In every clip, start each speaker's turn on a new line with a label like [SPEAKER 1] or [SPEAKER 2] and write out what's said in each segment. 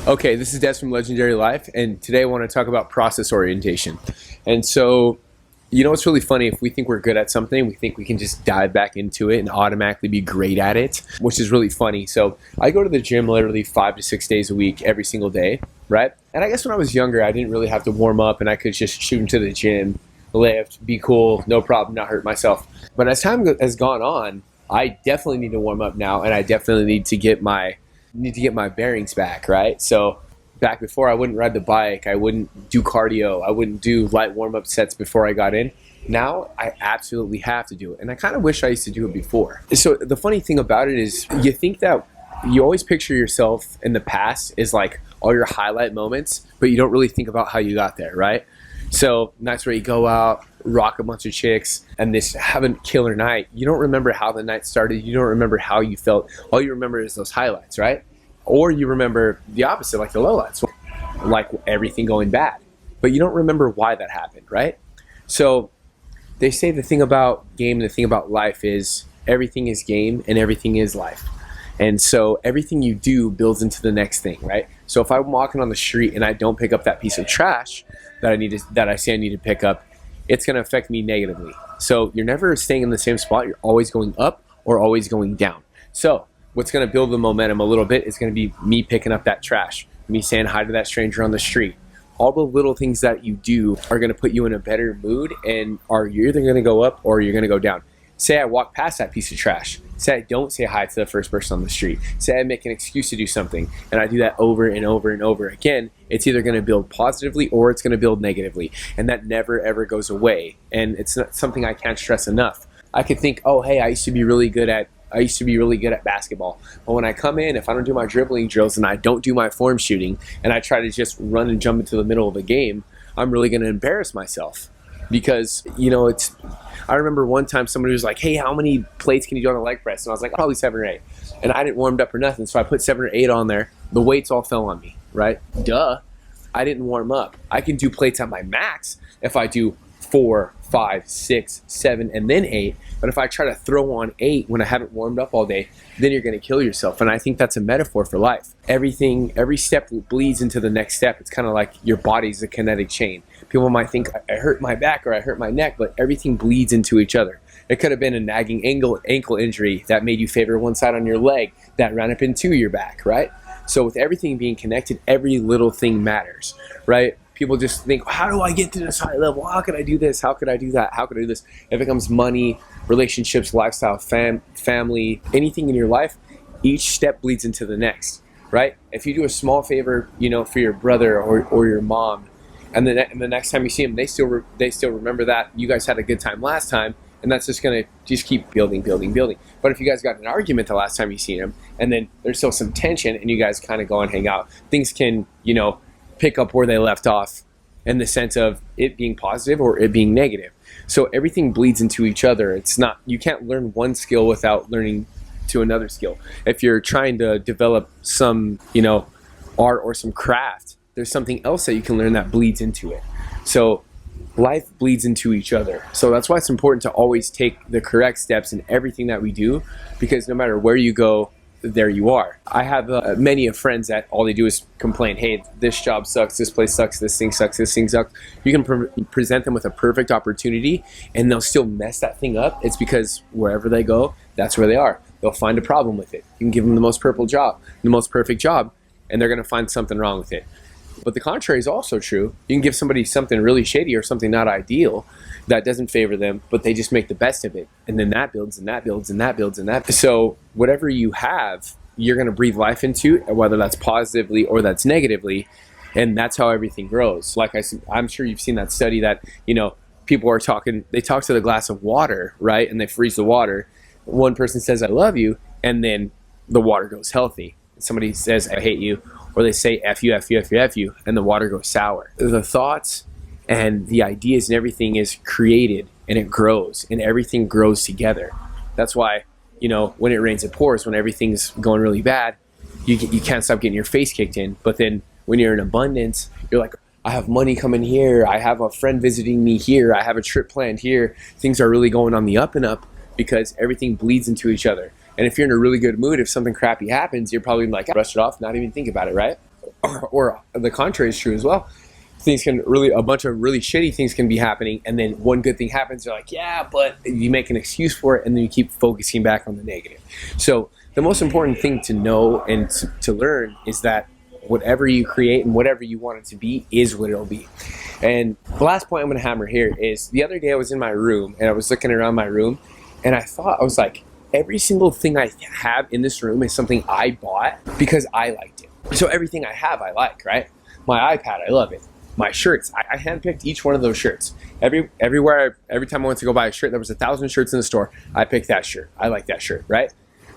[SPEAKER 1] Okay, this is Des from Legendary Life, and today I want to talk about process orientation. And so, it's really funny. If we think we're good at something, we think we can just dive back into it and automatically be great at it, which is really funny. So I go to the gym literally 5 to 6 days a week, every single day, right? And I guess when I was younger, I didn't really have to warm up, and I could just shoot into the gym, lift, be cool, no problem, not hurt myself. But as time has gone on, I definitely need to warm up now, and I definitely need to get my bearings back, right? So back before, I wouldn't ride the bike, I wouldn't do cardio, I wouldn't do light warm-up sets before I got in. Now I absolutely have to do it, and I kind of wish I used to do it before. So the funny thing about it is, you think that you always picture yourself in the past as like all your highlight moments, but you don't really think about how you got there, right? So nights where you go out, rock a bunch of chicks, and just have a killer night. You don't remember how the night started. You don't remember how you felt. All you remember is those highlights, right? Or you remember the opposite, like the lowlights, like everything going bad. But you don't remember why that happened, right? So they say the thing about game and the thing about life is everything is game and everything is life. And so everything you do builds into the next thing, right? So if I'm walking on the street and I don't pick up that piece of trash that I say I need to pick up, it's going to affect me negatively. So you're never staying in the same spot. You're always going up or always going down. So what's going to build the momentum a little bit is going to be me picking up that trash, me saying hi to that stranger on the street. All the little things that you do are going to put you in a better mood, and you're either going to go up or you're going to go down. Say I walk past that piece of trash. Say I don't say hi to the first person on the street. Say I make an excuse to do something, and I do that over and over and over again. It's either going to build positively or it's going to build negatively, and that never ever goes away. And it's not something I can't stress enough. I could think, oh hey, I used to be really good at basketball, but when I come in, if I don't do my dribbling drills and I don't do my form shooting, and I try to just run and jump into the middle of the game, I'm really going to embarrass myself. Because I remember one time somebody was like, hey, how many plates can you do on a leg press? And I was like, probably 7 or 8. And I didn't warm up or nothing, so I put 7 or 8 on there. The weights all fell on me, right? Duh. I didn't warm up. I can do plates at my max if I do 4, 5, 6, 7, and then 8. But if I try to throw on 8 when I haven't warmed up all day, then you're going to kill yourself. And I think that's a metaphor for life. Every step bleeds into the next step. It's kind of like your body's a kinetic chain. People might think I hurt my back or I hurt my neck, but everything bleeds into each other. It could have been a nagging ankle injury that made you favor one side on your leg that ran up into your back, right? So with everything being connected, every little thing matters, right? People just think, how do I get to this high level? How could I do this? How could I do that? How could I do this? It becomes money, relationships, lifestyle, family, anything in your life. Each step bleeds into the next, right? If you do a small favor, for your brother or your mom, and the next time you see them, they still remember that you guys had a good time last time, and that's just gonna keep building. But if you guys got in an argument the last time you seen them, and then there's still some tension, and you guys kind of go and hang out, things can pick up where they left off in the sense of it being positive or it being negative. So everything bleeds into each other. You can't learn one skill without learning to another skill. If you're trying to develop some art or some craft, there's something else that you can learn that bleeds into it. So life bleeds into each other. So that's why it's important to always take the correct steps in everything that we do, because no matter where you go, there you are. I have many of friends that all they do is complain, hey, this job sucks, this place sucks, this thing sucks, this thing sucks. You can present them with a perfect opportunity and they'll still mess that thing up. It's because wherever they go, that's where they are. They'll find a problem with it. You can give them the most perfect job, and they're going to find something wrong with it. But the contrary is also true. You can give somebody something really shady or something not ideal that doesn't favor them, but they just make the best of it. And then that builds and that builds and that builds and that. So whatever you have, you're going to breathe life into, whether that's positively or that's negatively. And that's how everything grows. Like I'm sure you've seen that study that, people are they talk to the glass of water, right? And they freeze the water. One person says, I love you. And then the water goes healthy. Somebody says, I hate you. Or they say F you, F you, F you, F you, and the water goes sour. The thoughts and the ideas and everything is created, and it grows, and everything grows together. That's why, when it rains, it pours. When everything's going really bad, you can't stop getting your face kicked in. But then when you're in abundance, you're like, I have money coming here. I have a friend visiting me here. I have a trip planned here. Things are really going on the up and up because everything bleeds into each other. And if you're in a really good mood, if something crappy happens, you're probably like, brush it off, not even think about it, right? or the contrary is true as well. A bunch of really shitty things can be happening, and then one good thing happens, you're like, yeah, but you make an excuse for it, and then you keep focusing back on the negative. So the most important thing to know and to learn is that whatever you create and whatever you want it to be is what it'll be. And the last point I'm going to hammer here is, the other day I was in my room and I was looking around my room, and I was like, every single thing I have in this room is something I bought because I liked it. So everything I have I like, right? My iPad, I love it. My shirts, I handpicked each one of those shirts. Every time I went to go buy a shirt, there was 1,000 shirts in the store. I picked that shirt. I like that shirt, right?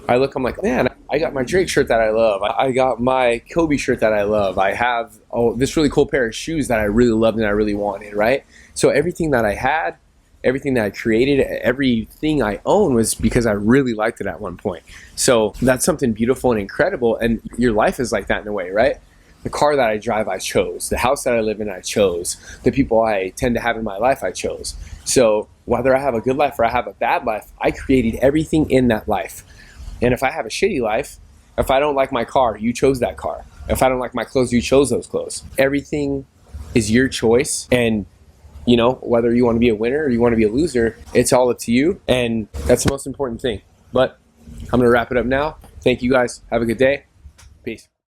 [SPEAKER 1] I'm like, man, I got my Drake shirt that I love. I got my Kobe shirt that I love. I have this really cool pair of shoes that I really loved and I really wanted, right? So everything that I had, everything that I created, everything I own was because I really liked it at one point. So that's something beautiful and incredible, and your life is like that in a way, right? The car that I drive, I chose. The house that I live in, I chose. The people I tend to have in my life, I chose. So whether I have a good life or I have a bad life, I created everything in that life. And if I have a shitty life, if I don't like my car, you chose that car. If I don't like my clothes, you chose those clothes. Everything is your choice. And you know, whether you want to be a winner or you want to be a loser, it's all up to you. And that's the most important thing. But I'm going to wrap it up now. Thank you guys. Have a good day. Peace.